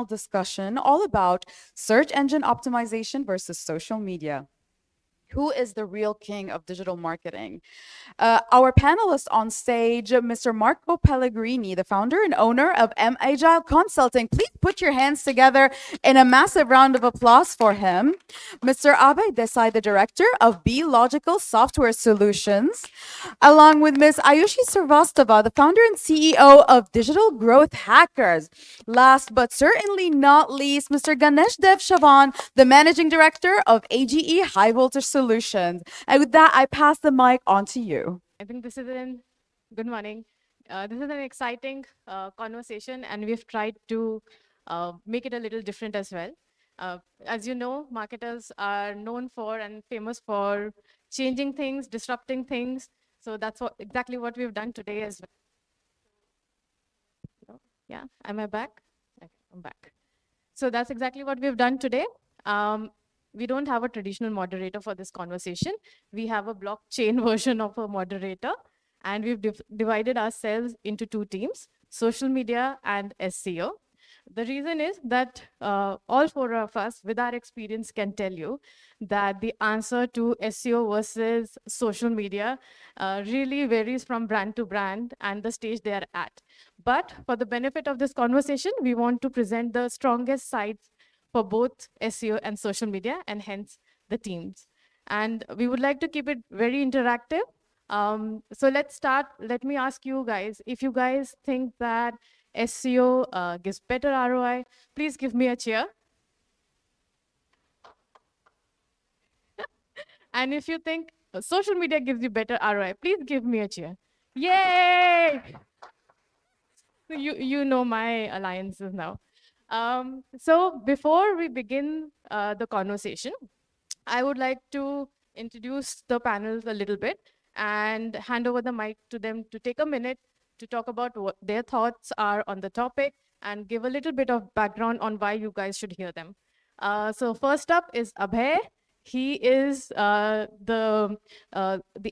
panel discussion all about search engine optimization versus social media. Who is the real king of digital marketing? Our panelists on stage, Mr. Marco Pellegrini, the founder and owner of M Agile Consulting. Please put your hands together in a massive round of applause for him. Mr. Abhay Desai, the director of B Logical Software Solutions, along with Ms. Ayushi Srivastava, the founder and CEO of Digital Growth Hackers. Last but certainly not least, Mr. Ganesh Dev Shavan, the managing director of AGE High Voltage Solutions. And with that, I pass the mic on to you. I think this is an good morning. This is an exciting conversation, and we've tried to make it a little different as well. As you know, marketers are known for and famous for changing things, disrupting things. So that's exactly what we've done today as well. Yeah, am I back? Okay, I'm back. So that's exactly what we've done today. We don't have a traditional moderator for this conversation. We have a blockchain version of a moderator, and we've divided ourselves into two teams, social media and SEO. The reason is that all four of us, with our experience, can tell you that the answer to SEO versus social media really varies from brand to brand and the stage they are at. But for the benefit of this conversation, we want to present the strongest sides for both SEO and social media, and hence the teams. And we would like to keep it very interactive. So let's start. Let me ask you guys, if you guys think that SEO gives better ROI, please give me a cheer. And if you think social media gives you better ROI, please give me a cheer. Yay! You know my alliances now. So before we begin the conversation, I would like to introduce the panel a little bit and hand over the mic to them to take a minute to talk about what their thoughts are on the topic and give a little bit of background on why you guys should hear them. So first up is Abhay. He is the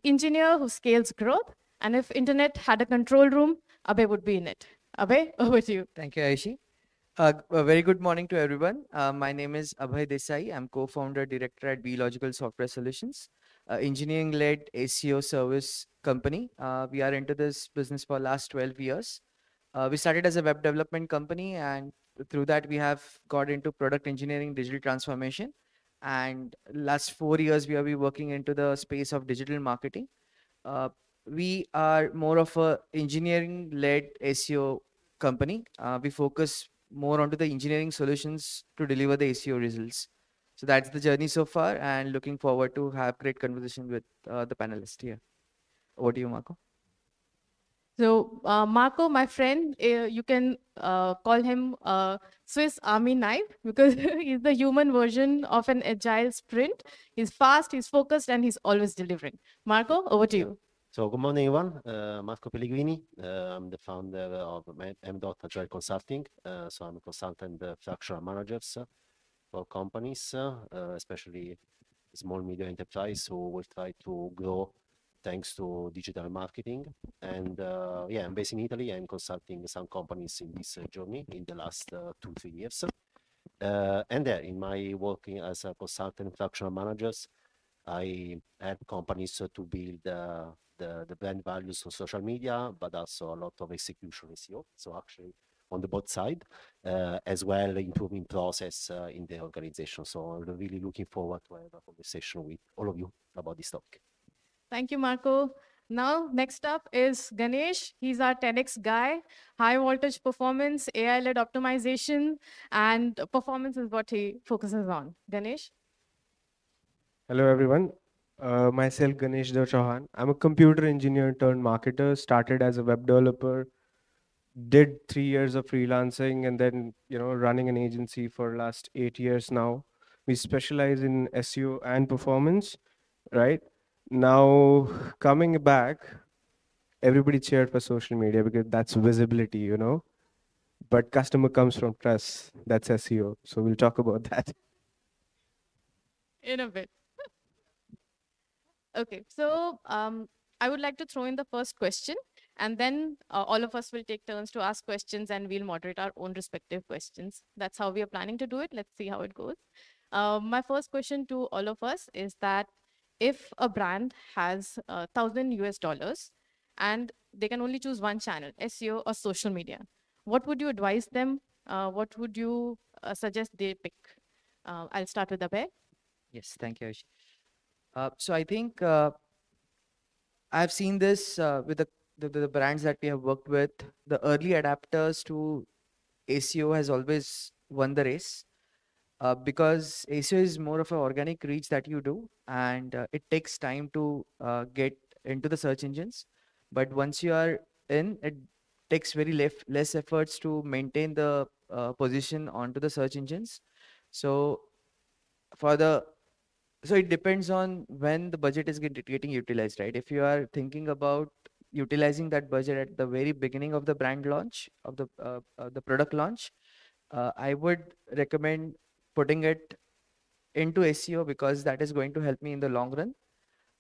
engineer who scales growth. And if internet had a control room, Abhay would be in it. Abhay, over to you. Thank you, Aishi. A very good morning to everyone. My name is Abhay Desai. I'm co-founder director at B Logical Software Solutions, engineering-led SEO service company. We are into this business for last 12 years. We started as a web development company, and through that we have got into product engineering, digital transformation. And last 4 years we have been working into the space of digital marketing. We are more of a engineering-led SEO company. We focus more onto the engineering solutions to deliver the SEO results. So that's the journey so far, and looking forward to have great conversation with the panelists here. Over to you, Marco. So Marco, my friend, you can call him Swiss Army knife because he's the human version of an agile sprint. He's fast, he's focused, and he's always delivering. Marco, over to you. So good morning, everyone. Marco Pellegrini. I'm the founder of Agile Consulting. So I'm a consultant fractional managers for companies, especially small medium enterprise who will try to grow thanks to digital marketing. And yeah, I'm based in Italy. I'm consulting some companies in this journey in the last 2-3 years. And there, in my working as a consultant fractional managers, I help companies to build the brand values on social media, but also a lot of execution SEO. So actually on the both side, as well improving process in the organization. So I'm really looking forward to have a conversation with all of you about this topic. Thank you, Marco. Now, next up is Ganesh. He's our 10x guy. High voltage performance, AI-led optimization, and performance is what he focuses on. Ganesh? Hello, everyone. Myself, Ganesh Dev Chauhan. I'm a computer engineer turned marketer, started as a web developer, did 3 years of freelancing, and then, running an agency for last 8 years now. We specialize in SEO and performance, right? Now, coming back, everybody cheered for social media because that's visibility, but customer comes from trust. That's SEO. So we'll talk about that. In a bit. Okay, so I would like to throw in the first question. And then all of us will take turns to ask questions and we'll moderate our own respective questions. That's how we are planning to do it. Let's see how it goes. My first question to all of us is that if a brand has 1,000 US dollars and they can only choose one channel, SEO or social media, what would you advise them? What would you suggest they pick? I'll start with Abhay. Yes, thank you, Aishi. So I think I've seen this with the brands that we have worked with. The early adapters to ACO has always won the race because ACO is more of an organic reach that you do, and it takes time to get into the search engines. But once you are in, it takes very less efforts to maintain the position onto the search engines. So for the so it depends on when the budget is getting utilized, right? If you are thinking about utilizing that budget at the very beginning of the brand launch of the product launch, I would recommend putting it into SEO because that is going to help me in the long run.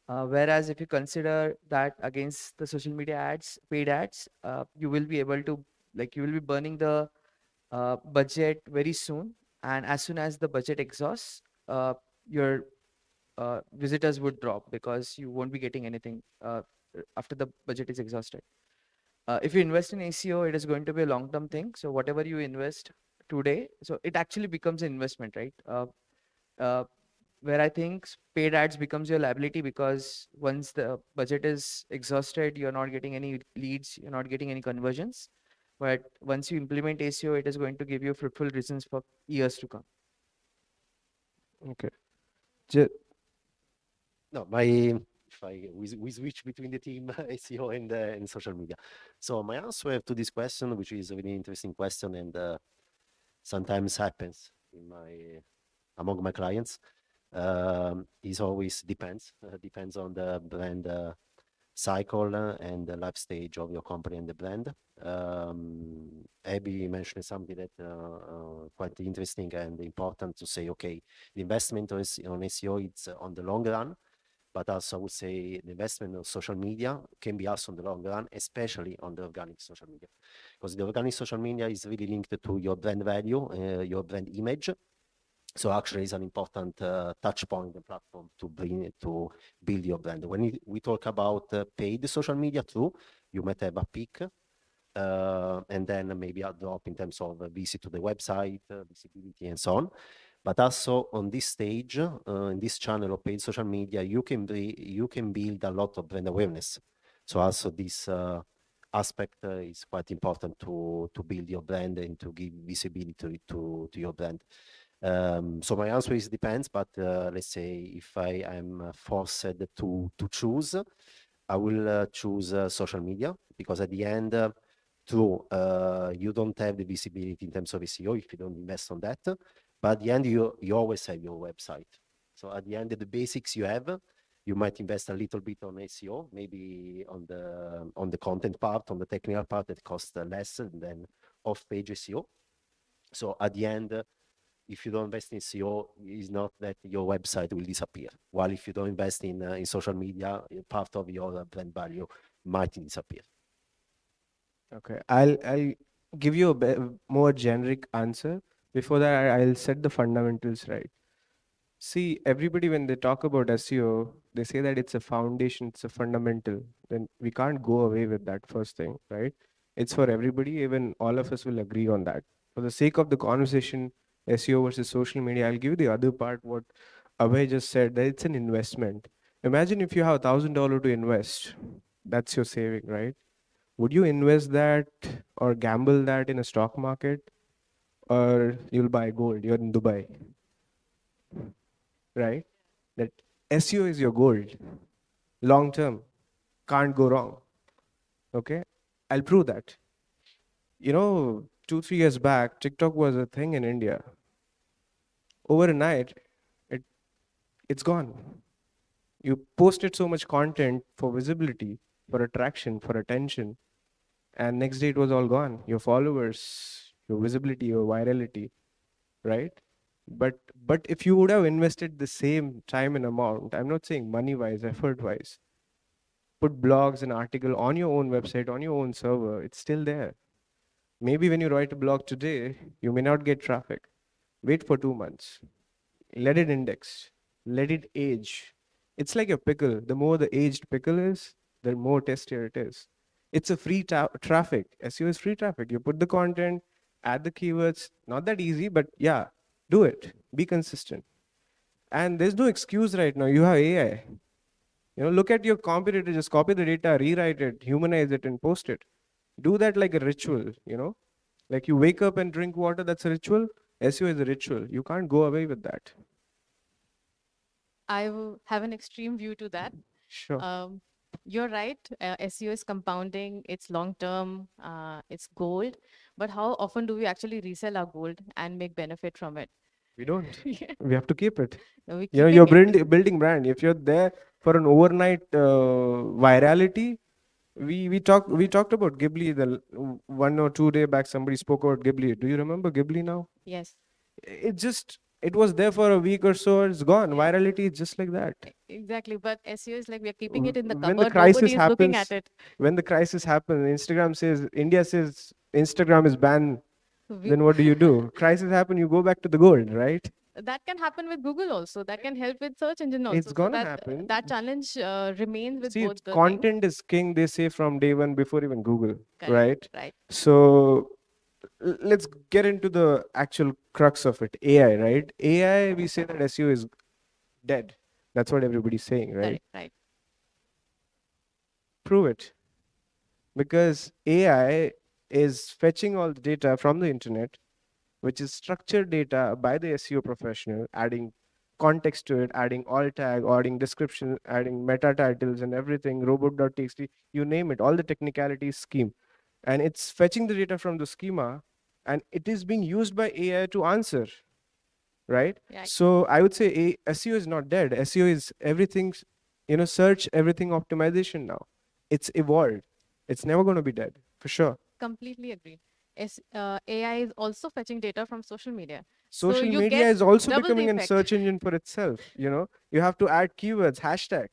Whereas if you consider that against the social media ads, paid ads, you will be able to you will be burning the budget very soon, and as soon as the budget exhausts, your visitors would drop because you won't be getting anything after the budget is exhausted. If you invest in ACO, it is going to be a long-term thing. So whatever you invest today, so it actually becomes an investment, right? Uh, where I think paid ads becomes your liability because once the budget is exhausted, you're not getting any leads, you're not getting any conversions. But once you implement ACO, it is going to give you fruitful reasons for years to come. Okay. Ju- No, my if we switch between the team SEO and social media. So my answer to this question, which is a really interesting question, and sometimes happens in my among my clients, is always depends on the brand cycle and the life stage of your company and the brand. Abby mentioned something that quite interesting and important to say. Okay, the investment on SEO it's on the long run, but also I would say the investment on social media can be also on the long run, especially on the organic social media, because the organic social media is really linked to your brand value, your brand image. So actually, it's an important touch point and platform to bring to build your brand. When we talk about paid social media, true, you might have a peak, and then maybe a drop in terms of visit to the website, visibility, and so on. But also on this stage, in this channel of paid social media, you can build a lot of brand awareness. So also this aspect is quite important to build your brand and to give visibility to your brand. So my answer is depends, but let's say if I am forced to choose, I will choose social media because at the end, true, you don't have the visibility in terms of SEO if you don't invest on that. But at the end, you always have your website. So at the end, the basics you have, you might invest a little bit on SEO, maybe on the content part, on the technical part that costs less than off-page SEO. So at the end, if you don't invest in SEO, it's not that your website will disappear. While if you don't invest in social media, part of your brand value might disappear. Okay. I'll give you a more generic answer. Before that, I'll set the fundamentals right. See, everybody, when they talk about SEO, they say that it's a foundation, it's a fundamental. Then we can't go away with that first thing, right? It's for everybody, even all of us will agree on that. For the sake of the conversation, SEO versus social media, I'll give you the other part, what Abhay just said, that it's an investment. Imagine if you have $1,000 to invest, that's your saving, right? Would you invest that or gamble that in a stock market, or you'll buy gold? You're in Dubai, right? That SEO is your gold. Long term, can't go wrong. Okay, I'll prove that. 2 3 years back, TikTok was a thing in India. Overnight, it it's gone. You posted so much content for visibility, for attraction, for attention, and next day it was all gone. Your followers, your visibility, your virality, right? But if you would have invested the same time and amount, I'm not saying money wise, effort wise, put blogs and article on your own website, on your own server, it's still there. Maybe when you write a blog today, you may not get traffic. Wait for 2 months. Let it index. Let it age. It's like a pickle. The more the aged pickle is, the more tastier it is. It's a free traffic. SEO is free traffic. You put the content, add the keywords. Not that easy, but yeah, do it. Be consistent. And there's no excuse right now. You have AI. Look at your competitor, just copy the data, rewrite it, humanize it, and post it. Do that like a ritual. Like you wake up and drink water, that's a ritual. SEO is a ritual. You can't go away with that. I will have an extreme view to that. Sure. You're right. SEO is compounding. It's long term. It's gold. But how often do we actually resell our gold and make benefit from it? We don't. Yeah. We have to keep it. We You're keeping it. building brand. If you're there for an overnight virality, we talked about Ghibli 1 or 2 day back. Somebody spoke about Ghibli. Do you remember Ghibli now? Yes. It was there for a week or so. It's gone. Yeah. Virality is just like that. Exactly. But SEO is like we're keeping it in the When the cupboard. crisis Nobody is looking at happens, it. when the crisis happens, India says Instagram is banned. We, Then what do? Crisis happen, you go back to the gold, right? that can happen with Google also. That can help with search engine also. It's So gonna that happen. that challenge remains with See, both the things. content is king, they say from day one before even Google, Correct. right? Right. So let's get into the actual crux of it. AI, right? AI, we say that SEO is dead. That's what everybody's saying, right? Correct. Right. Prove it. Because AI is fetching all the data from the internet, which is structured data by the SEO professional, adding context to it, adding alt tag, adding description, adding meta titles and everything, robot.txt, you name it, all the technicalities scheme. And it's fetching the data from the schema and it is being used by AI to answer, right? Yeah. So I would say SEO is not dead. SEO is everything's, search, everything optimization now. It's evolved. It's never going to be dead, for sure. Completely agree. AI is also fetching data from social media. So Social you media get is also double the becoming a effect. search engine for itself. You have to add keywords, hashtag.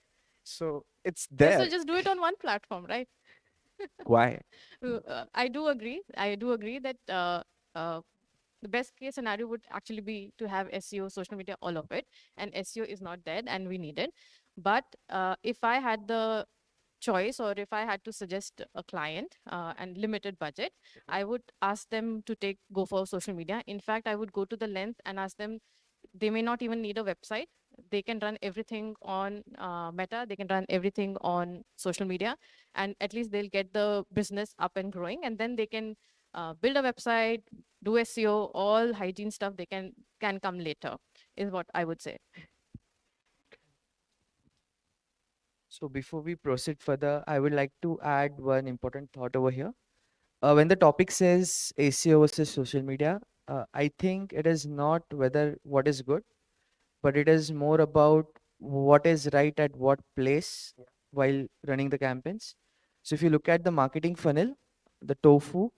So it's Yeah, there. so just do it on one platform, right? Why? I do agree. I do agree that the best case scenario would actually be to have SEO, social media, all of it. And SEO is not dead and we need it. But if I had the choice or if I had to suggest a client and limited budget, I would ask them to go for social media. In fact, I would go to the length and ask them, they may not even need a website. They can run everything on Meta. They can run everything on social media, and at least they'll get the business up and growing. And then they can build a website, do SEO, all hygiene stuff. They can come later, is what I would say. So before we proceed further, I would like to add one important thought over here. When the topic says ACO versus social media, I think it is not whether what is good, but it is more about what is right at what place while running the campaigns. So if you look at the marketing funnel, the tofu,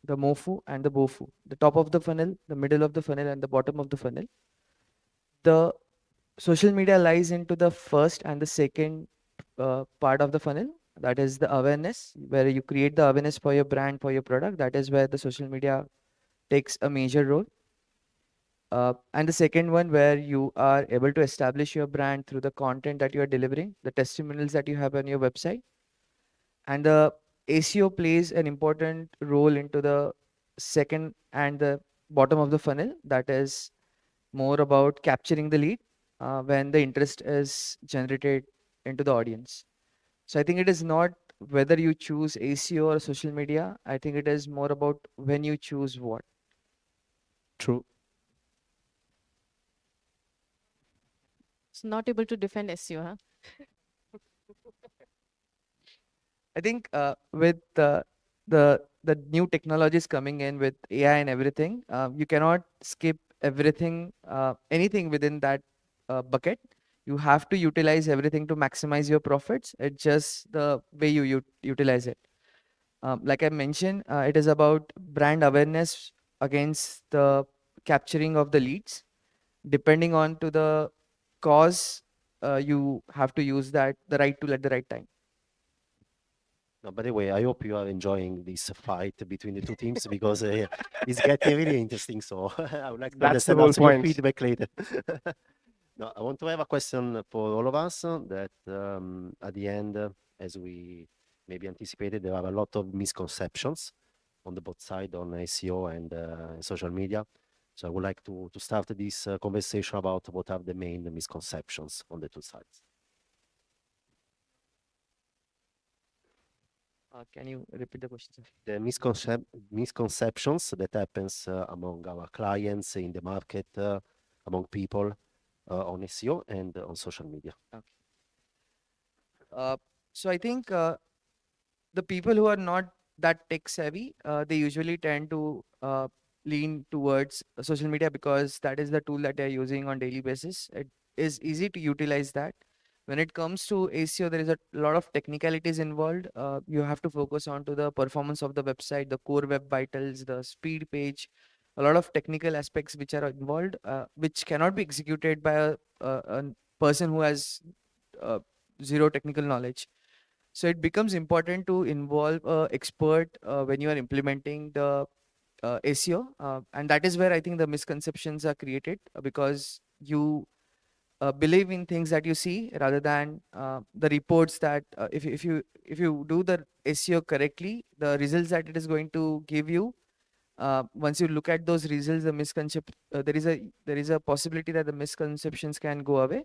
the mofu, and the bofu, the top of the funnel, the middle of the funnel, and the bottom of the funnel, the social media lies into the first and the second part of the funnel. That is the awareness, where you create the awareness for your brand, for your product. That is where the social media takes a major role. And the second one, where you are able to establish your brand through the content that you are delivering, the testimonials that you have on your website. And the ACO plays an important role into the second and the bottom of the funnel. That is more about capturing the lead when the interest is generated into the audience. So I think it is not whether you choose ACO or social media. I think it is more about when you choose what. True. It's not able to defend SEO, huh? I think with the new technologies coming in with AI and everything, you cannot skip everything, anything within that bucket. You have to utilize everything to maximize your profits. It's just the way you utilize it. Like I mentioned, it is about brand awareness against the capturing of the leads. Depending on to the cause, you have to use that the right tool at the right time. No, by the way, I hope you are enjoying this fight between the two teams because it's getting really interesting. So I would like to That's the understand whole also your point. feedback later. No, I want to have a question for all of us that at the end, as we maybe anticipated, there are a lot of misconceptions on the both side on SEO and social media. So I would like to start this conversation about what are the main misconceptions on the two sides. Can you repeat the question, sir? The misconceptions that happens among our clients in the market, among people on SEO and on social media. Okay. So I think the people who are not that tech savvy, they usually tend to lean towards social media because that is the tool that they're using on daily basis. It is easy to utilize that. When it comes to ACO, there is a lot of technicalities involved. You have to focus on to the performance of the website, the core web vitals, the speed page, a lot of technical aspects which are involved, which cannot be executed by a person who has uh, zero technical knowledge. So it becomes important to involve a expert when you are implementing the SEO, and that is where I think the misconceptions are created because you believe in things that you see rather than the reports that if you do the SEO correctly, the results that it is going to give you. Once you look at those results, there is a possibility that the misconceptions can go away.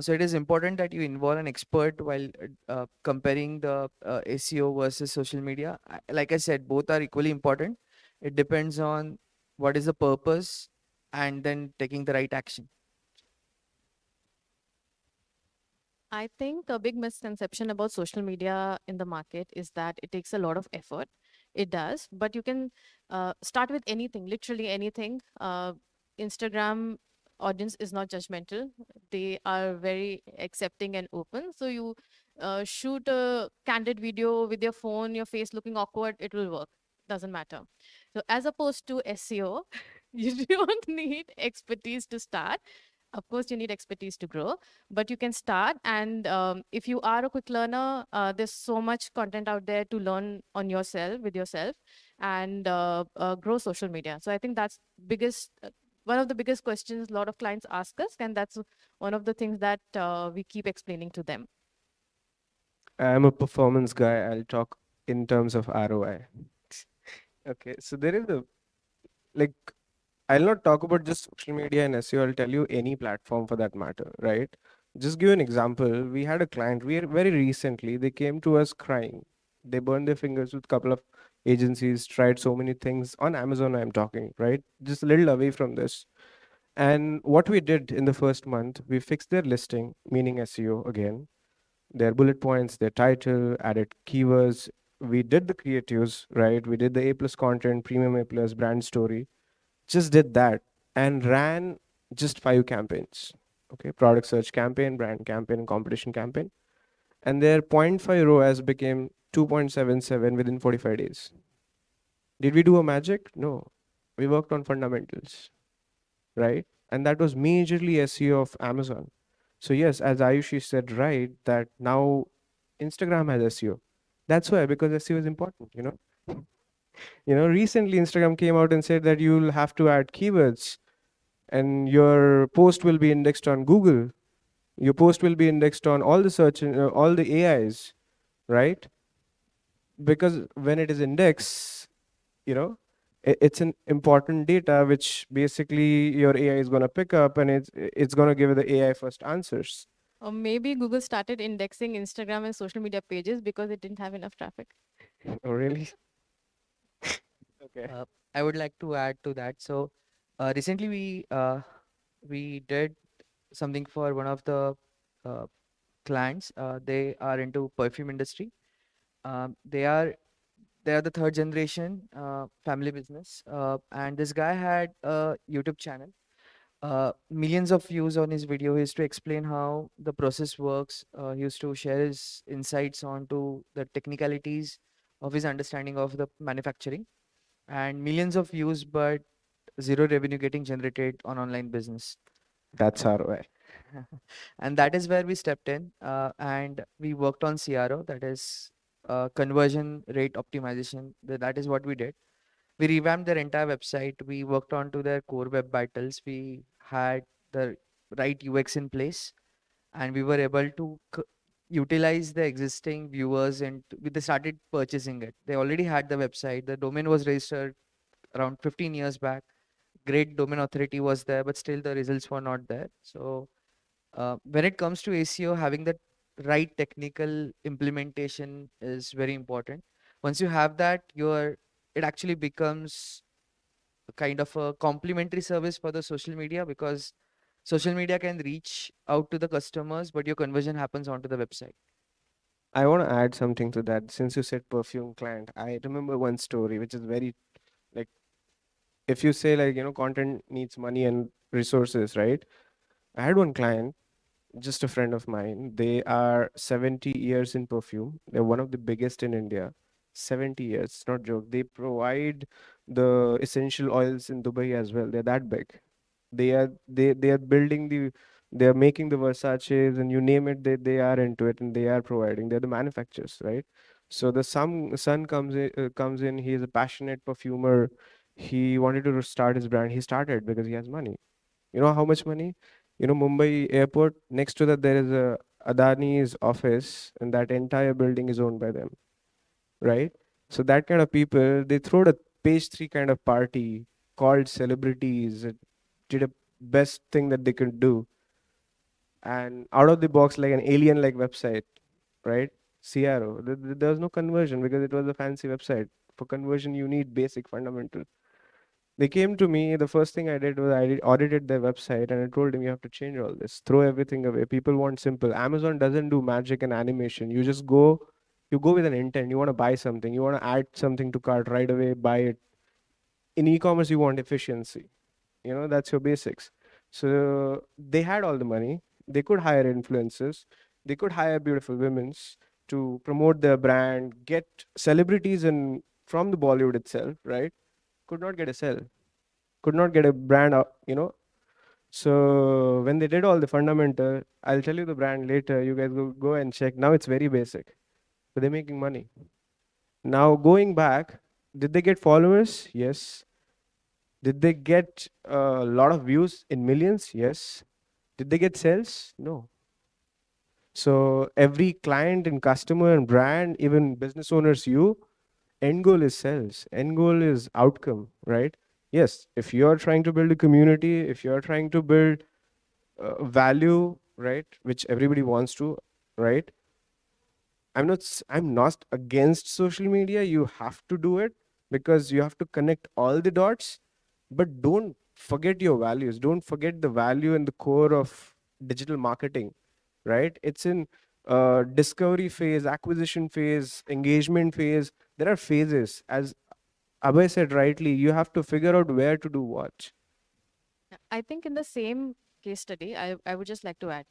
So it is important that you involve an expert while comparing the SEO versus social media. Like I said, both are equally important. It depends on what is the purpose and then taking the right action. I think a big misconception about social media in the market is that it takes a lot of effort. It does, but you can start with anything, literally anything. Instagram audience is not judgmental. They are very accepting and open. So you shoot a candid video with your phone, your face looking awkward, it will work. Doesn't matter. So as opposed to SEO, you don't need expertise to start. Of course, you need expertise to grow, but you can start. And if you are a quick learner, there's so much content out there to learn on yourself with yourself and grow social media. So I think that's biggest one of the biggest questions a lot of clients ask us, and that's one of the things that we keep explaining to them. I'm a performance guy. I'll talk in terms of ROI. Okay, so there is a like I'll not talk about just social media and SEO. I'll tell you any platform for that matter, right? Just give you an example. We had a client very recently. They came to us crying. They burned their fingers with a couple of agencies, tried so many things on Amazon. I'm talking, right? Just a little away from this. And what we did in the first month, we fixed their listing, meaning SEO again, their bullet points, their title, added keywords. We did the creatives, right? We did the A plus content, premium A plus, brand story. Just did that and ran just 5 campaigns. Okay, product search campaign, brand campaign, competition campaign. And their point 0.5 ROAS became 2.77 within 45 days. Did we do a magic? No. We worked on fundamentals, right? And that was majorly SEO of Amazon. So yes, as Ayushi said, right, that now Instagram has SEO. That's why, because SEO is important, you know. Recently Instagram came out and said that you'll have to add keywords and your post will be indexed on Google. Your post will be indexed on all the all the AIs, right? Because when it is indexed, you know, it's an important data which basically your AI is going to pick up and it's going to give the AI first answers. Or maybe Google started indexing Instagram and social media pages because it didn't have enough traffic. Oh, really? Okay. I would like to add to that. So recently we did something for one of the uh, clients. They are into perfume industry. They are the third generation family business, and this guy had a YouTube channel, millions of views on his video. He used to explain how the process works. He used to share his insights onto the technicalities of his understanding of the manufacturing, and millions of views, but zero revenue getting generated on online business. That's ROI. And that is where we stepped in, and we worked on CRO, that is conversion rate optimization. That is what we did. We revamped their entire website. We worked on to their core web vitals. We had the right UX in place, and we were able to utilize the existing viewers, and they started purchasing it. They already had the website. The domain was registered around 15 years back. Great domain authority was there, but still the results were not there. So when it comes to ACO, having that right technical implementation is very important. Once you have that, it actually becomes a kind of a complementary service for the social media, because social media can reach out to the customers, but your conversion happens onto the website. I want to add something to that. Since you said perfume client, I remember one story which is very like, if you say like, content needs money and resources, right? I had one client, just a friend of mine. They are 70 years in perfume. They're one of the biggest in India. 70 years, it's not joke. They provide the essential oils in Dubai as well. They're that big. They are building they're making the Versaces and you name it, they are into it and they are providing. They're the manufacturers, right? So the son comes in. He is a passionate perfumer. He wanted to start his brand. He started because he has money. You know how much money? Mumbai airport, next to that there is a Adani's office, and that entire building is owned by them, right? So that kind of people, they throw a page three kind of party, called celebrities, did a best thing that they could do, and out of the box, like an alien like website, right? CRO. There was no conversion because it was a fancy website. For conversion, you need basic fundamental. They came to me. The first thing I did was audited their website, and I told them, you have to change all this. Throw everything away. People want simple. Amazon doesn't do magic and animation. You go with an intent. You want to buy something. You want to add something to cart right away, buy it. In e-commerce, you want efficiency. That's your basics. So they had all the money. They could hire influencers. They could hire beautiful women to promote their brand, get celebrities and from the Bollywood itself, right? Could not get a sell, could not get a brand up. So when they did all the fundamental, I'll tell you the brand later. You guys go and check. Now it's very basic, but they're making money. Now going back, did they get followers? Yes. Did they get a lot of views in millions? Yes. Did they get sales? No. So every client and customer and brand, even business owners, end goal is sales. End goal is outcome, right? Yes. If you're trying to build a community, if you're trying to build value, right, which everybody wants to, right? I'm not against social media. You have to do it because you have to connect all the dots, but don't forget your values. Don't forget the value and the core of digital marketing, right? It's in discovery phase, acquisition phase, engagement phase. There are phases. As Abhay said rightly, you have to figure out where to do what. I think in the same case study, I would just like to add,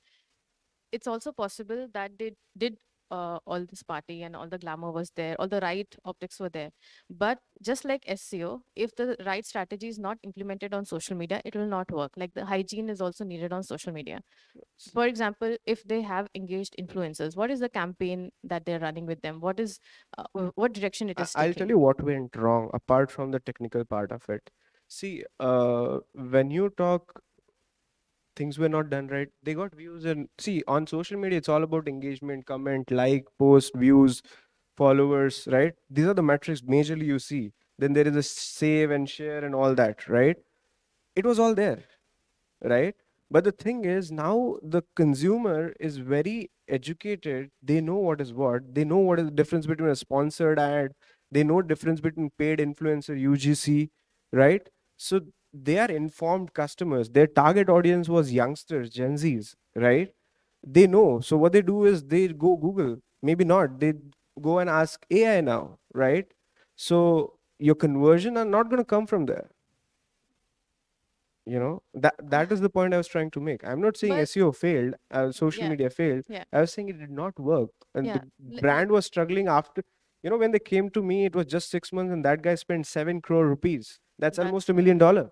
it's also possible that they did all this party and all the glamour was there, all the right optics were there. But just like SEO, if the right strategy is not implemented on social media, it will not work. Like the hygiene is also needed on social media. For example, if they have engaged influencers, what is the campaign that they're running with them? What direction it is I'll tell taking? you what went wrong apart from the technical part of it. See, when you talk things were not done right, they got views. And see, on social media, it's all about engagement, comment, like, post, views, followers, right? These are the metrics majorly you see. Then there is a save and share and all that, right? It was all there, right? But the thing is, now the consumer is very educated. They know what is what. They know what is the difference between a sponsored ad. They know difference between paid influencer, UGC, right? So they are informed customers. Their target audience was youngsters, Gen Zs, right? They know. So what they do is they go Google. Maybe not. They go and ask AI now, right? So your conversion are not going to come from there. That is the point I was trying to make. I'm not saying But SEO failed, social yeah, media failed. yeah, I was saying it did not work, and yeah. the brand was struggling after. When they came to me, it was just 6 months, and that guy spent 7 crore rupees. That's almost That's $1 million.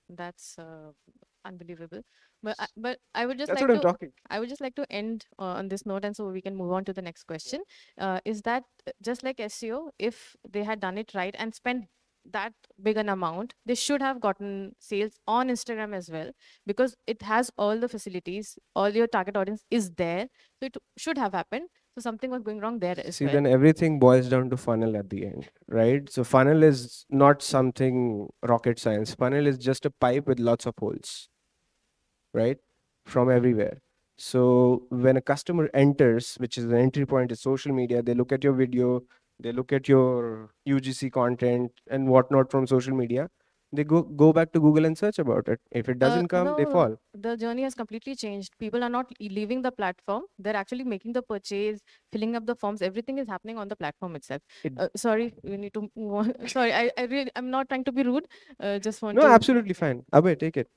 that's unbelievable. But I would just That's like what I'm to talking. I would just like to end on this note, and so we can move on to the next question. Is that just like SEO, if they had done it right and spent that big an amount, they should have gotten sales on Instagram as well, because it has all the facilities, all your target audience is there, so it should have happened. So something was going wrong there as See, well. then everything boils down to funnel at the end, right? So funnel is not something rocket science. Funnel is just a pipe with lots of holes, right? From everywhere. So when a customer enters, which is an entry point is social media, they look at your video, they look at your UGC content and whatnot from social media. They go back to Google and search about it. If it doesn't come, they No, fall. the journey has completely changed. People are not leaving the platform. They're actually making the purchase, filling up the forms. Everything is happening on the platform itself. It, Sorry, we need to move on. Sorry, I'm not trying to be rude. Just want no, to. absolutely fine. Abhay, take it.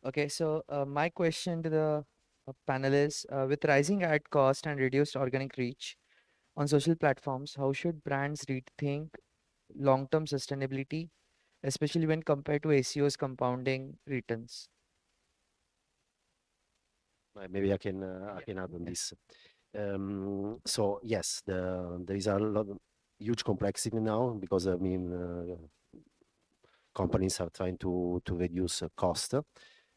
Okay, so my question to the panel is, with rising ad cost and reduced organic reach on social platforms, how should brands rethink long-term sustainability, especially when compared to SEO's compounding returns? Maybe I can add on this. So yes, there is a lot huge complexity now because I mean companies are trying to reduce cost.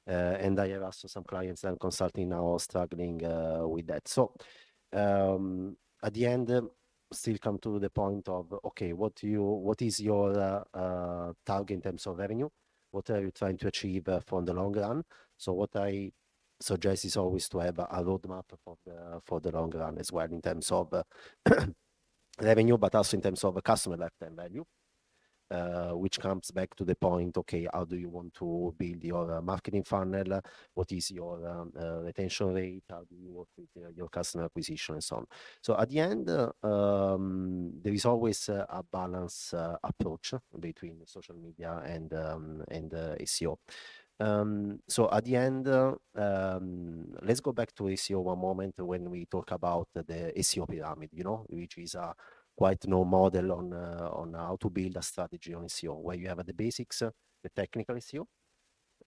And I have also some clients that I'm consulting now struggling with that. So at the end, still come to the point of okay, what is your target in terms of revenue? What are you trying to achieve for the long run? So what I suggest is always to have a roadmap for the long run as well in terms of revenue, but also in terms of customer lifetime value. Which comes back to the point, okay, how do you want to build your marketing funnel? What is your retention rate? How do you work with your customer acquisition and so on? So at the end, there is always a balance approach between social media and SEO. So at the end, let's go back to SEO one moment when we talk about the SEO pyramid, which is a quite no model on how to build a strategy on SEO, where you have the basics, the technical SEO,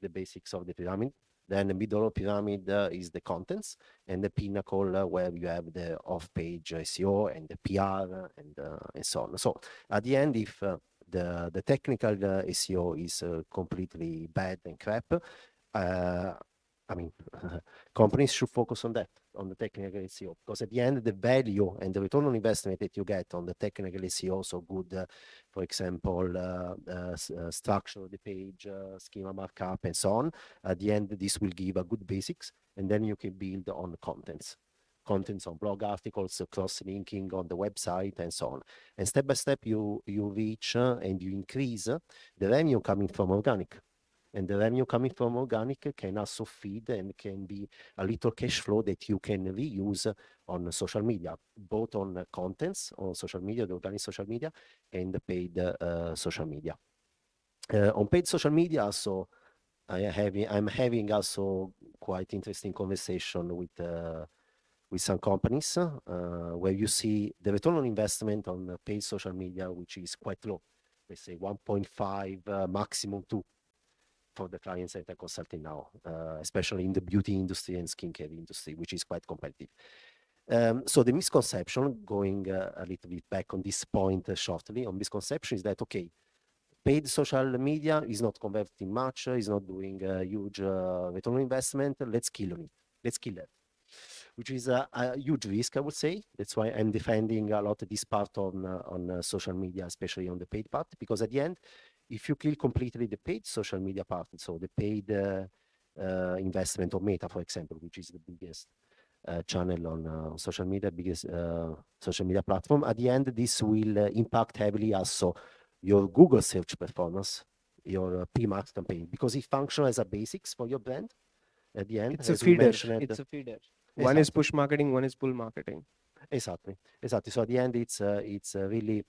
the basics of the pyramid. Then the middle of the pyramid is the contents, and the pinnacle where you have the off-page SEO and the PR and so on. So at the end, if the technical SEO is completely bad and crap, I mean, companies should focus on that, on the technical SEO, because at the end, the value and the return on investment that you get on the technical SEO, so good, for example, structure of the page, schema markup, and so on. At the end, this will give a good basics, and then you can build on the contents on blog articles, cross-linking on the website, and so on. And step by step, you reach and you increase the revenue coming from organic. And the revenue coming from organic can also feed and can be a little cash flow that you can reuse on social media, both on contents on social media, the organic social media, and the paid social media. On paid social media, also, I'm having also quite interesting conversation with some companies where you see the return on investment on paid social media, which is quite low. Let's say 1.5, maximum 2 for the clients that are consulting now, especially in the beauty industry and skincare industry, which is quite competitive. So the misconception, going a little bit back on this point shortly, on misconception is that, okay, paid social media is not converting much, is not doing a huge return on investment, let's kill on it. Let's kill it, which is a huge risk, I would say. That's why I'm defending a lot of this part on social media, especially on the paid part, because at the end, if you kill completely the paid social media part, so the paid investment of Meta, for example, which is the biggest channel on social media, biggest social media platform, at the end, this will impact heavily also your Google search performance, your PMAX campaign, because it functions as a basics for your brand. At the end, It's a as we feeder. mentioned, It's a feeder. One is exactly. push marketing, one is pull marketing. Exactly. So at the end, it's really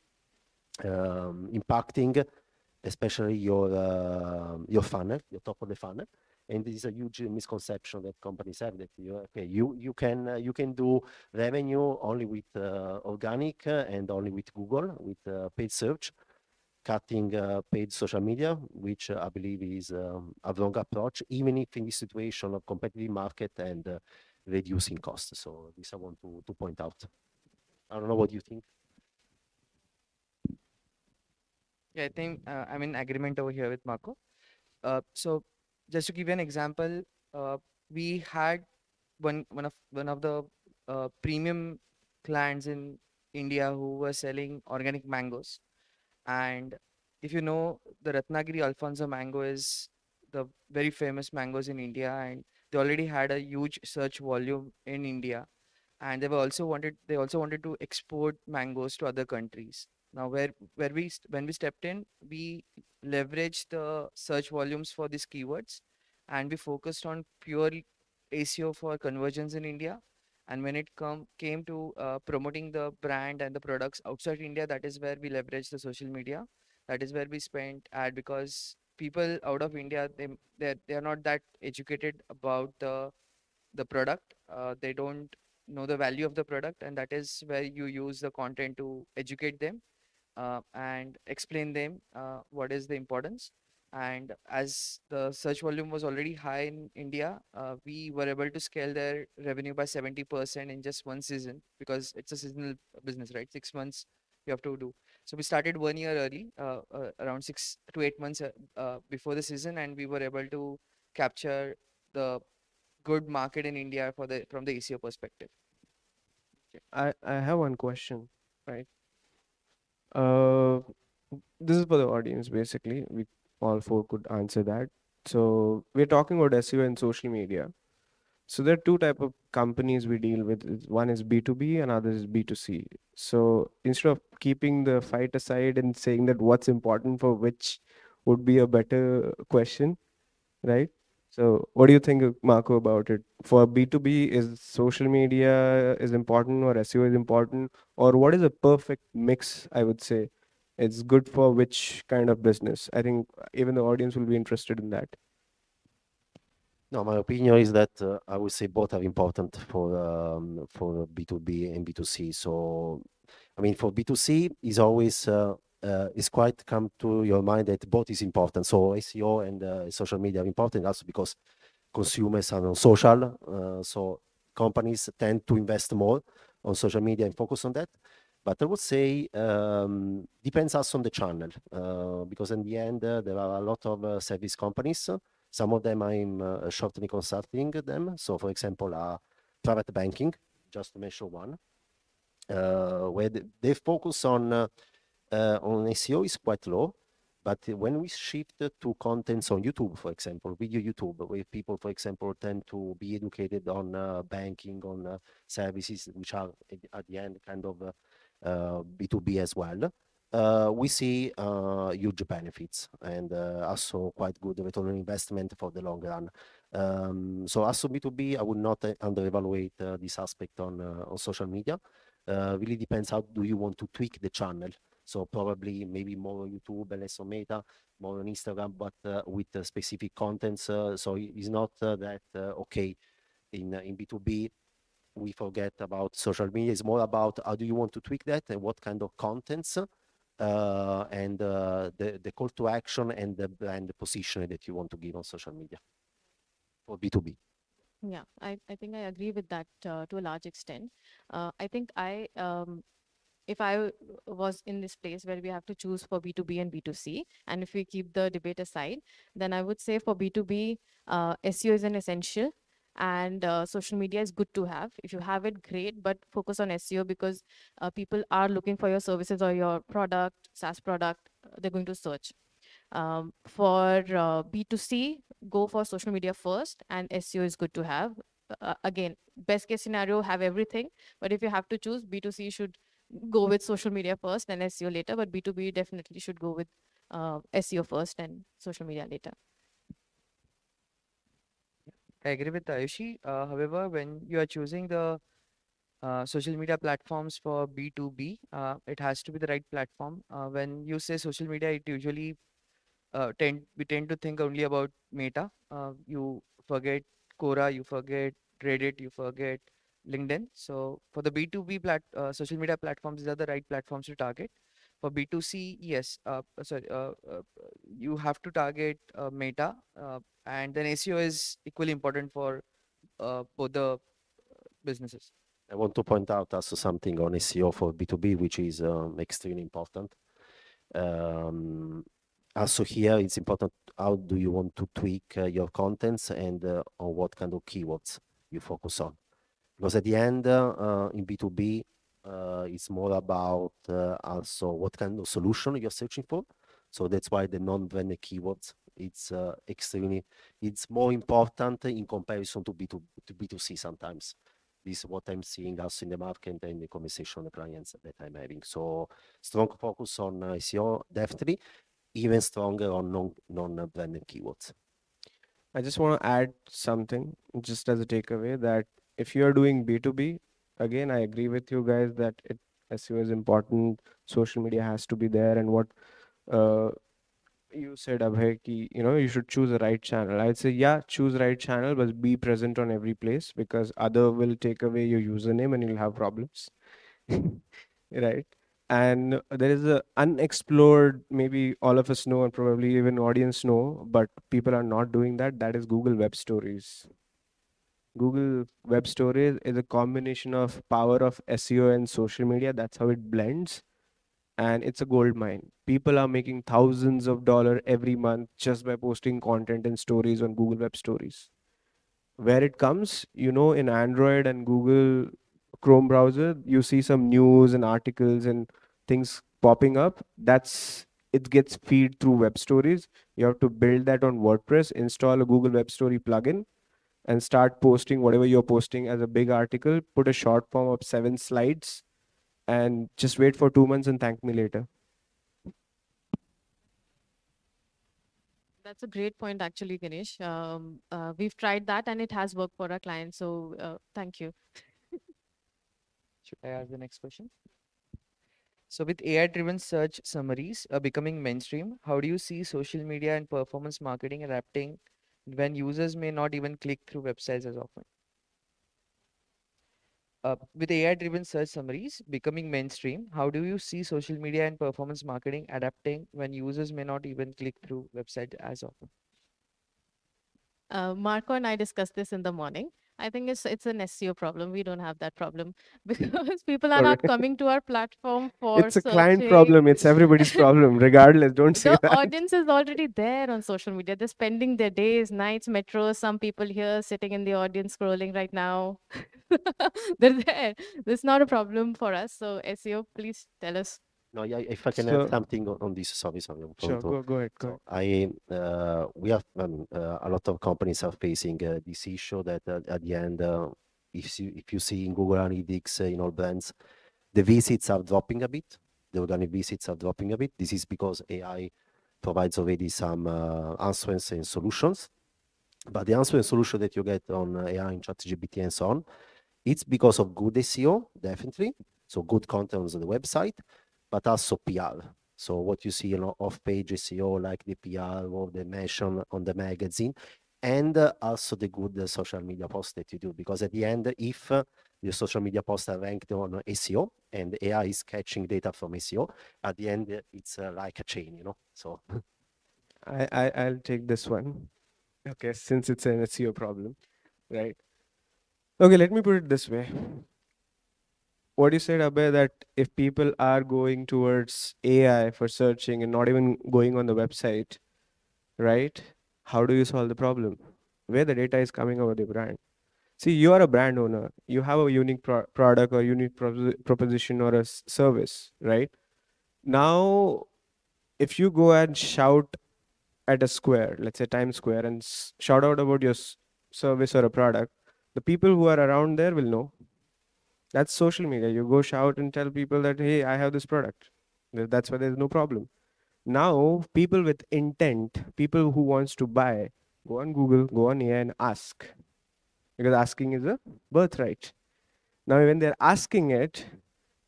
impacting, especially your funnel, your top of the funnel. And this is a huge misconception that companies have, that you can do revenue only with organic and only with Google with paid search. cutting paid social media, which I believe is a wrong approach, even if in this situation of competitive market and reducing costs. So this I want to point out. I don't know what you think. Yeah, I think I'm in agreement over here with Marco. So just to give you an example, we had one of the premium clients in India who were selling organic mangoes. And if you know, the Ratnagiri Alfonso mango is the very famous mangoes in India, and they already had a huge search volume in India, and they also wanted to export mangoes to other countries. Now, when we stepped in, we leveraged the search volumes for these keywords, and we focused on pure SEO for conversions in India. And when it came to promoting the brand and the products outside India, that is where we leveraged the social media. That is where we spent ad, because people out of India, they are not that educated about the product. They don't know the value of the product, and that is where you use the content to educate them and explain them what is the importance. And as the search volume was already high in India, we were able to scale their revenue by 70% in just one season, because it's a seasonal business, right? 6 months you have to do. So we started 1 year early, around 6 to 8 months before the season, and we were able to capture the good market in India for the from the ACO perspective. I have one question, right? Uh, this is for the audience, basically. We all four could answer that. So we're talking about SEO and social media. So there are two type of companies we deal with. One is B2B and other is B2C. So instead of keeping the fight aside and saying that what's important for which would be a better question, right? So what do you think, Marco, about it? For B2B, is social media is important or SEO is important? Or what is a perfect mix, I would say? It's good for which kind of business? I think even the audience will be interested in that. No, my opinion is that I would say both are important for B2B and B2C. So, I mean, for B2C is always is quite come to your mind that both is important. So SEO and social media are important also because consumers are on social. So companies tend to invest more on social media and focus on that. But I would say depends also on the channel because in the end there are a lot of service companies. Some of them I'm shortly consulting them. So for example, private banking, just to mention one, where they focus on SEO is quite low. But when we shift to contents on YouTube, for example, video YouTube, where people, for example, tend to be educated on banking, on services, which are at the end kind of B2B as well, we see huge benefits and also quite good return on investment for the long run. So also B2B, I would not under-evaluate this aspect on social media. Really depends how do you want to tweak the channel. So probably maybe more on YouTube and less on Meta, more on Instagram, but with specific contents. So it's not that okay in B2B we forget about social media. It's more about how do you want to tweak that and what kind of contents and the call to action and the brand position that you want to give on social media for B2B. Yeah, I think I agree with that to a large extent. I think if was in this place where we have to choose for B2B and B2C, and if we keep the debate aside, then I would say for B2B, SEO is an essential and social media is good to have. If you have it, great, but focus on SEO because people are looking for your services or your product, SaaS product, they're going to search. For B2C, go for social media first, and SEO is good to have. Again, best case scenario, have everything. But if you have to choose, B2C should go with social media first and SEO later. But B2B definitely should go with SEO first and social media later. I agree with Ayushi. However, when you are choosing the social media platforms for B2B, it has to be the right platform. When you say social media, it usually we tend to think only about Meta. You forget Quora, you forget Reddit, you forget LinkedIn. So for the B2B social media platforms, these are the right platforms to target. For B2C, yes, sorry, you have to target Meta, and then SEO is equally important for both the businesses. I want to point out also something on SEO for B2B, which is extremely important. Um, Also here, it's important how do you want to tweak your contents and on what kind of keywords you focus on. Because at the end, in B2B, it's more about also what kind of solution you're searching for. So that's why the non-branded keywords, it's more important in comparison to B2C sometimes. This is what I'm seeing also in the market and the conversation with the clients that I'm having. So strong focus on SEO, definitely, even stronger on non-branded keywords. I just want to add something just as a takeaway that if you are doing B2B, again, I agree with you guys that SEO is important, social media has to be there, and what uh, you said, Abhay, ki, you should choose the right channel. I'd say, yeah, choose right channel, but be present on every place because other will take away your username and you'll have problems. Right? And there is a unexplored, maybe all of us know and probably even audience know, but people are not doing that. That is Google Web Stories. Google Web Stories is a combination of power of SEO and social media. That's how it blends. And it's a gold mine. People are making thousands of dollars every month just by posting content and stories on Google Web Stories. Where it comes, in Android and Google Chrome browser, you see some news and articles and things popping up. It gets feed through web stories. You have to build that on WordPress, install a Google Web Story plugin, and start posting whatever you're posting as a big article. Put a short form of 7 slides and just wait for 2 months and thank me later. That's a great point, actually, Ganesh. We've tried that and it has worked for our clients. So thank you. Should I ask the next question? So with AI-driven search summaries becoming mainstream, how do you see social media and performance marketing adapting when users may not even click through websites as often? With AI-driven search summaries becoming mainstream, how do you see social media and performance marketing adapting when users may not even click through website as often? Marco and I discussed this in the morning. I think it's an SEO problem. We don't have that problem because people are Sorry. not coming to our platform for It's a client searching. problem. It's everybody's problem, regardless. Don't say The that. audience is already there on social media. They're spending their days, nights, metros. Some people here sitting in the audience scrolling right now. They're there. This is not a problem for us. So SEO, please tell us. No, yeah, if I can add So, something on this, sorry, I'm going sure, to. go ahead, go ahead. So we have a lot of companies are facing this issue that at the end, if you see in Google Analytics in all brands, the visits are dropping a bit. The organic visits are dropping a bit. This is because AI provides already some answers and solutions. But the answer and solution that you get on AI and ChatGPT and so on, it's because of good SEO, definitely. So good content on the website, but also PR. So what you see off-page SEO, like the PR or the mention on the magazine, and also the good social media posts that you do. Because at the end, if your social media posts are ranked on SEO and AI is catching data from SEO, at the end, it's like a chain. So I'll take this one. Okay, since it's an SEO problem, right? Okay, let me put it this way. What you said, Abhay, that if people are going towards AI for searching and not even going on the website, right? How do you solve the problem? Where the data is coming over the brand. See, you are a brand owner. You have a unique product or unique proposition or a service, right? Now, if you go and shout at a square, let's say Times Square, and shout out about your service or a product, the people who are around there will know. That's social media. You go shout and tell people that, hey, I have this product. That's why there's no problem. Now, people with intent, people who wants to buy, go on Google, go on AI and ask. Because asking is a birthright. Now, when they're asking it,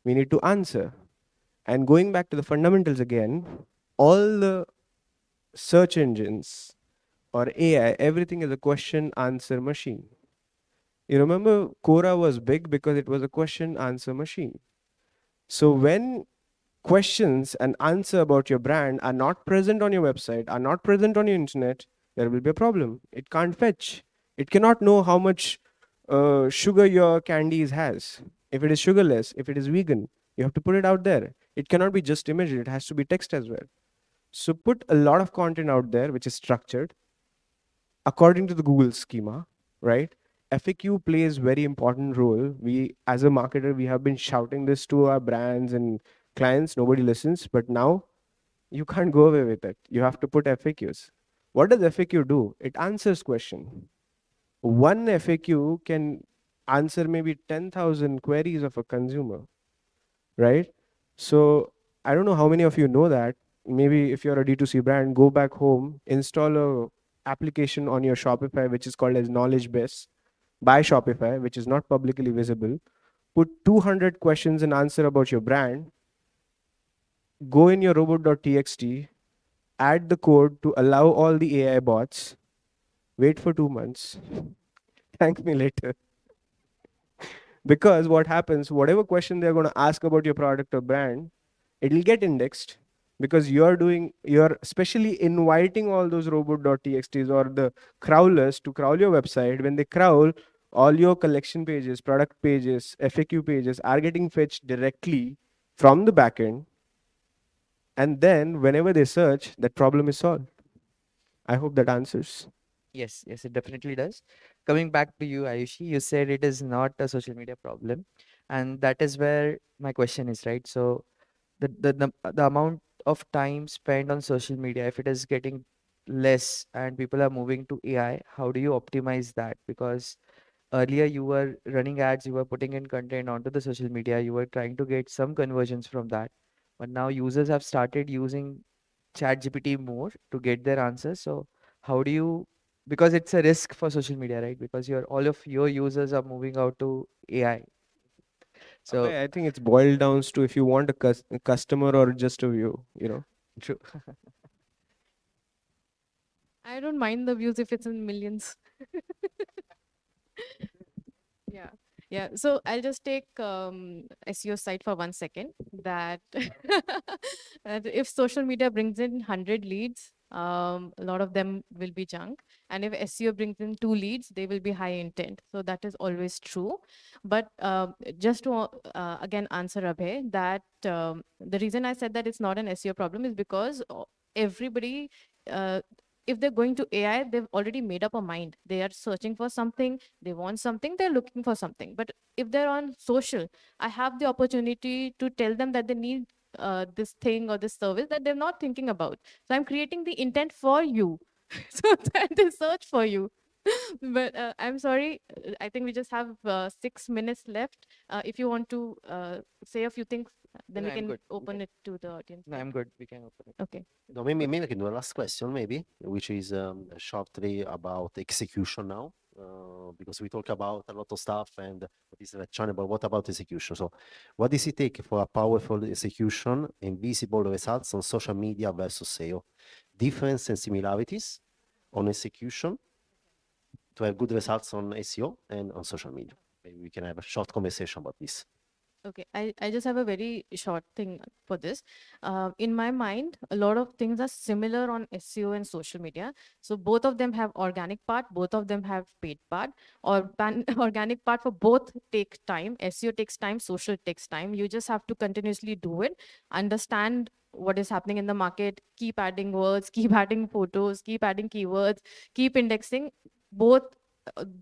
we need to answer. And going back to the fundamentals again, all the search engines or AI, everything is a question answer machine. You remember Quora was big because it was a question answer machine. So when questions and answer about your brand are not present on your website, are not present on your internet, there will be a problem. It can't fetch. It cannot know how much sugar your candies has. If it is sugarless, if it is vegan, you have to put it out there. It cannot be just image, it has to be text as well. So put a lot of content out there which is structured according to the Google schema, right? FAQ plays very important role. We, as a marketer, we have been shouting this to our brands and clients. Nobody listens, but now you can't go away with it. You have to put FAQs. What does FAQ do? It answers question. One FAQ can answer maybe 10,000 queries of a consumer, right? So I don't know how many of you know that. Maybe if you're a D2C brand, go back home, install a application on your Shopify, which is called as Knowledge Base by Shopify, which is not publicly visible. Put 200 questions and answer about your brand. Go in your robot.txt, add the code to allow all the AI bots. Wait for 2 months. Thank me later. Because what happens, whatever question they're going to ask about your product or brand, it'll get indexed because you're especially inviting all those robot.txts or the crawlers to crawl your website. When they crawl, all your collection pages, product pages, FAQ pages are getting fetched directly from the backend. And then whenever they search, that problem is solved. I hope that answers. Yes, yes, it definitely does. Coming back to you, Ayushi, you said it is not a social media problem, and that is where my question is, right? So the amount of time spent on social media, if it is getting less and people are moving to AI, how do you optimize that? Because earlier you were running ads, you were putting in content onto the social media, you were trying to get some conversions from that, but now users have started using ChatGPT more to get their answers. So how do you, because it's a risk for social media, right? Because all of your users are moving out to AI. So I think it's boiled down to if you want a customer or just a view, true. I don't mind the views if it's in millions. Yeah. Yeah. So I'll just take SEO side for 1 second. That that if social media brings in 100 leads, a lot of them will be junk. And if SEO brings in 2 leads, they will be high intent. So that is always true. But just to again answer Abhay, that the reason I said that it's not an SEO problem is because everybody, if they're going to AI, they've already made up a mind. They are searching for something, they want something, they're looking for something. But if they're on social, I have the opportunity to tell them that they need this thing or this service that they're not thinking about. So I'm creating the intent for you so that they search for you. But I'm sorry, I think we just have 6 minutes left. If you want to say a few things, then No, we I'm can good. open it to the audience. No, I'm good. We can open it. Okay. No, maybe I can do a last question, maybe, which is shortly about execution now, because we talk about a lot of stuff and what is actionable. What about execution? So, what does it take for a powerful execution and visible results on social media versus SEO? Difference and similarities on execution to have good results on SEO and on social media. Maybe we can have a short conversation about this. Okay, I just have a very short thing for this. In my mind, a lot of things are similar on SEO and social media. So both of them have organic part, both of them have paid part. Or organic part for both take time. SEO takes time, social takes time. You just have to continuously do it, understand what is happening in the market, keep adding words, keep adding photos, keep adding keywords, keep indexing. Both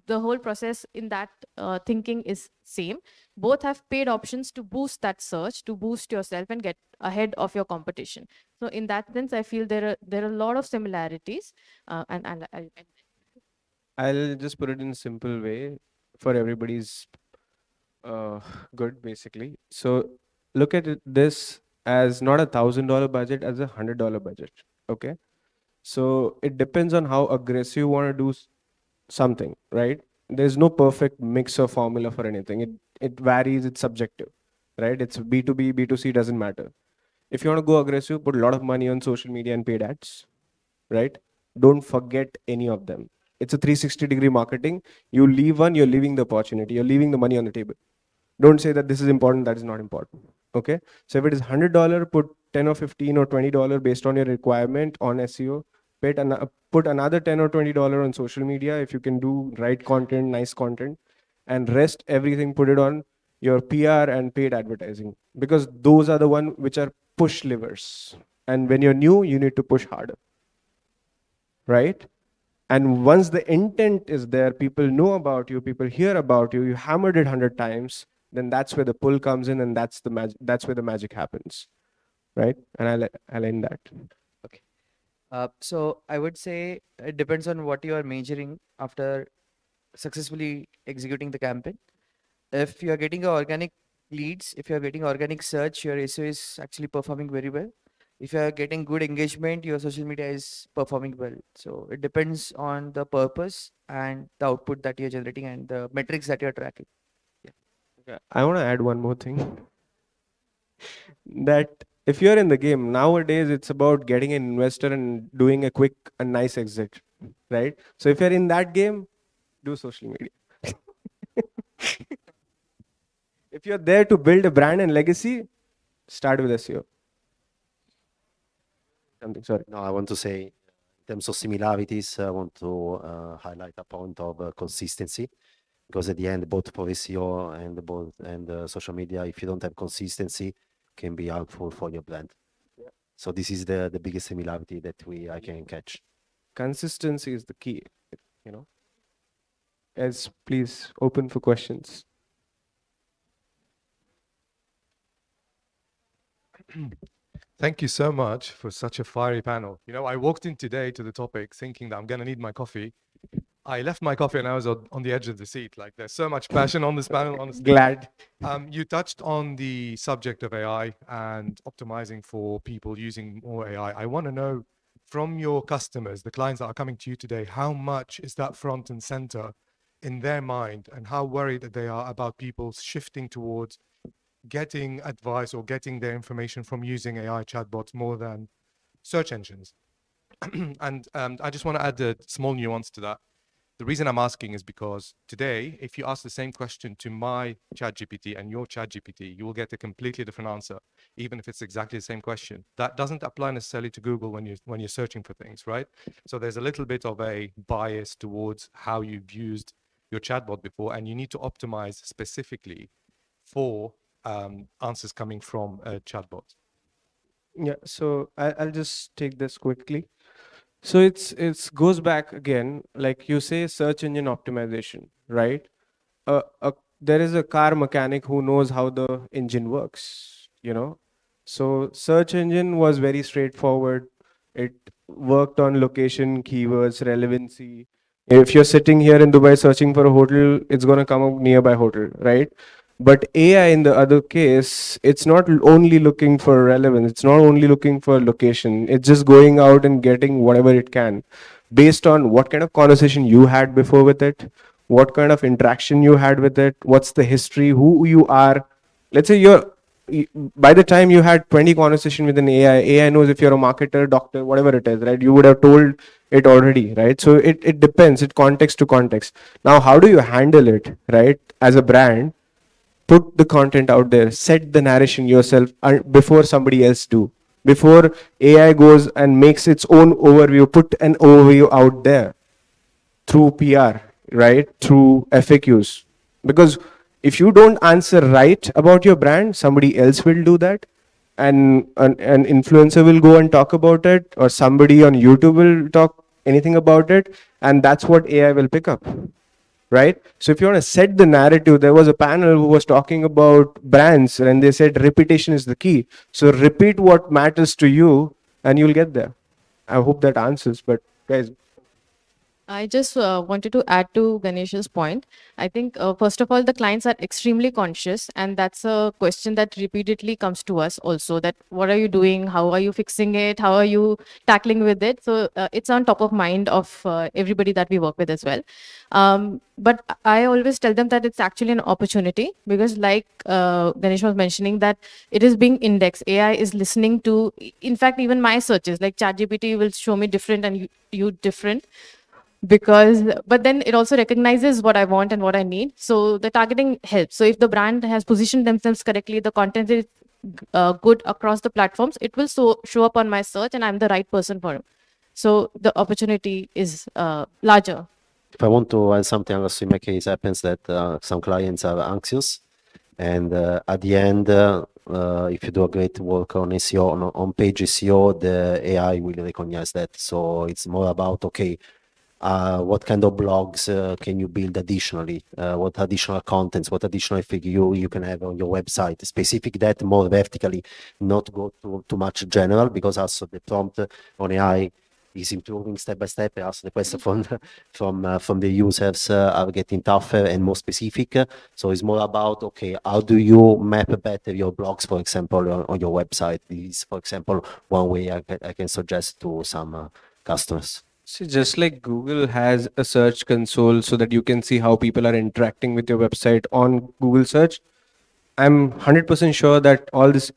the whole process in that thinking is same. Both have paid options to boost that search, to boost yourself and get ahead of your competition. So in that sense, I feel there are a lot of similarities. And I'll just put it in a simple way for everybody's uh, good, basically. So look at this as not $1,000 budget, as $100 budget. Okay. So it depends on how aggressive you want to do something, right? There's no perfect mix or formula for anything. It varies. It's subjective, right? It's B2B, B2C doesn't matter. If you want to go aggressive, put a lot of money on social media and paid ads, right? Don't forget any of them. It's a 360-degree marketing. You leave one, you're leaving the opportunity. You're leaving the money on the table. Don't say that this is important, that is not important. Okay, so if it is $100, put 10 or 15 or $20 based on your requirement on SEO. Put another 10 or $20 on social media if you can do right content, nice content, and rest everything put it on your PR and paid advertising, because those are the one which are push levers. And when you're new, you need to push harder, right? And once the intent is there, people know about you, people hear about you, you hammered it 100 times, then that's where the pull comes in, and that's the magic. That's where the magic happens, right? And I'll end that. Okay. So I would say it depends on what you are majoring after successfully executing the campaign. If you are getting organic leads, if you are getting organic search, your SEO is actually performing very well. If you are getting good engagement, your social media is performing well. So it depends on the purpose and the output that you're generating and the metrics that you're tracking. Okay, I want to add one more thing. That if you're in the game nowadays, it's about getting an investor and doing a quick and nice exit, right? So if you're in that game, do social media. If you're there to build a brand and legacy, start with SEO. Something, sorry. No, I want to say, in terms of similarities, I want to highlight a point of consistency, because at the end, both for SEO and social media, if you don't have consistency, can be harmful for your brand. Yeah. So this is the biggest similarity that I can catch. Consistency is the key, you know. As please open for questions. Thank you so much for such a fiery panel. You know, I walked in today to the topic thinking that I'm going to need my coffee. I left my coffee and I was on the edge of the seat. Like, there's so much passion on this panel, honestly. Glad. You touched on the subject of AI and optimizing for people using more AI. I want to know from your customers, the clients that are coming to you today, how much is that front and center in their mind, and how worried they are about people shifting towards getting advice or getting their information from using AI chatbots more than search engines. And I just want to add a small nuance to that. The reason I'm asking is because today, if you ask the same question to my ChatGPT and your ChatGPT, you will get a completely different answer, even if it's exactly the same question. That doesn't apply necessarily to Google when you're searching for things, right? So there's a little bit of a bias towards how you've used your chatbot before, and you need to optimize specifically for answers coming from a chatbot. Yeah, so I'll just take this quickly. So it's goes back again, like you say, search engine optimization, right? There is a car mechanic who knows how the engine works, you know. So search engine was very straightforward. It worked on location, keywords, relevancy. If you're sitting here in Dubai searching for a hotel, it's gonna come up nearby hotel, right? But AI in the other case, it's not only looking for relevance, it's not only looking for location, it's just going out and getting whatever it can based on what kind of conversation you had before with it, what kind of interaction you had with it, what's the history, who you are. Let's say by the time you had 20 conversation with an AI knows if you're a marketer, doctor, whatever it is, right? You would have told it already, right? So it depends, it context to context. Now, how do you handle it, right? As a brand, put the content out there, set the narration yourself before somebody else do. Before AI goes and makes its own overview, put an overview out there through PR, right? Through FAQs. Because if you don't answer right about your brand, somebody else will do that. And an influencer will go and talk about it, or somebody on YouTube will talk anything about it, and that's what AI will pick up, right? So if you want to set the narrative, there was a panel who was talking about brands, and they said repetition is the key. So repeat what matters to you, and you'll get there. I hope that answers. But guys, I just wanted to add to Ganesh's point. I think, first of all, the clients are extremely conscious, and that's a question that repeatedly comes to us also, that what are you doing? How are you fixing it? How are you tackling with it? So it's on top of mind of everybody that we work with as well. But I always tell them that it's actually an opportunity, because like Ganesh was mentioning, that it is being indexed. AI is listening to, in fact, even my searches, like ChatGPT will show me different and you different, because but then it also recognizes what I want and what I need, so the targeting helps. So if the brand has positioned themselves correctly, the content is good across the platforms, it will show up on my search and I'm the right person for it. So the opportunity is larger. If I want to add something else, in my case, happens that some clients are anxious, and at the end, if you do a great work on SEO, on page SEO, the AI will recognize that. So it's more about, okay, what kind of blogs can you build additionally? What additional contents, what additional figure you can have on your website? Specific that more vertically, not go too much general, because also the prompt on AI is improving step by step. Also, the question from the users are getting tougher and more specific. So it's more about, okay, how do you map better your blogs, for example, on your website? This is, for example, one way I can suggest to some customers. So just like Google has a search console so that you can see how people are interacting with your website on Google search, I'm 100% sure that all this,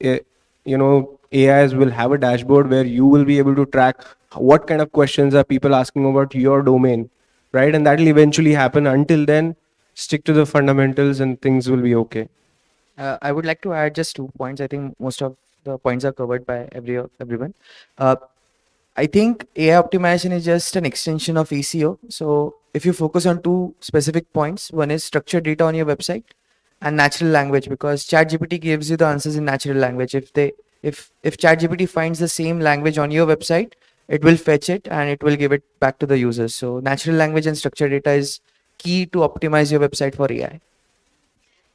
AIs will have a dashboard where you will be able to track what kind of questions are people asking about your domain, right? And that will eventually happen. Until then, stick to the fundamentals and things will be okay. I would like to add just 2 points. I think most of the points are covered by everyone. Uh, I think AI optimization is just an extension of ECO. So if you focus on two specific points, one is structured data on your website and natural language, because ChatGPT gives you the answers in natural language. If ChatGPT finds the same language on your website, it will fetch it and it will give it back to the users. So natural language and structured data is key to optimize your website for AI.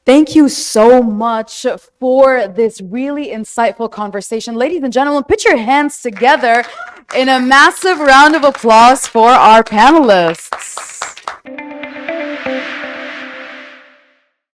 Thank you so much for this really insightful conversation. Ladies and gentlemen, put your hands together in a massive round of applause for our panelists.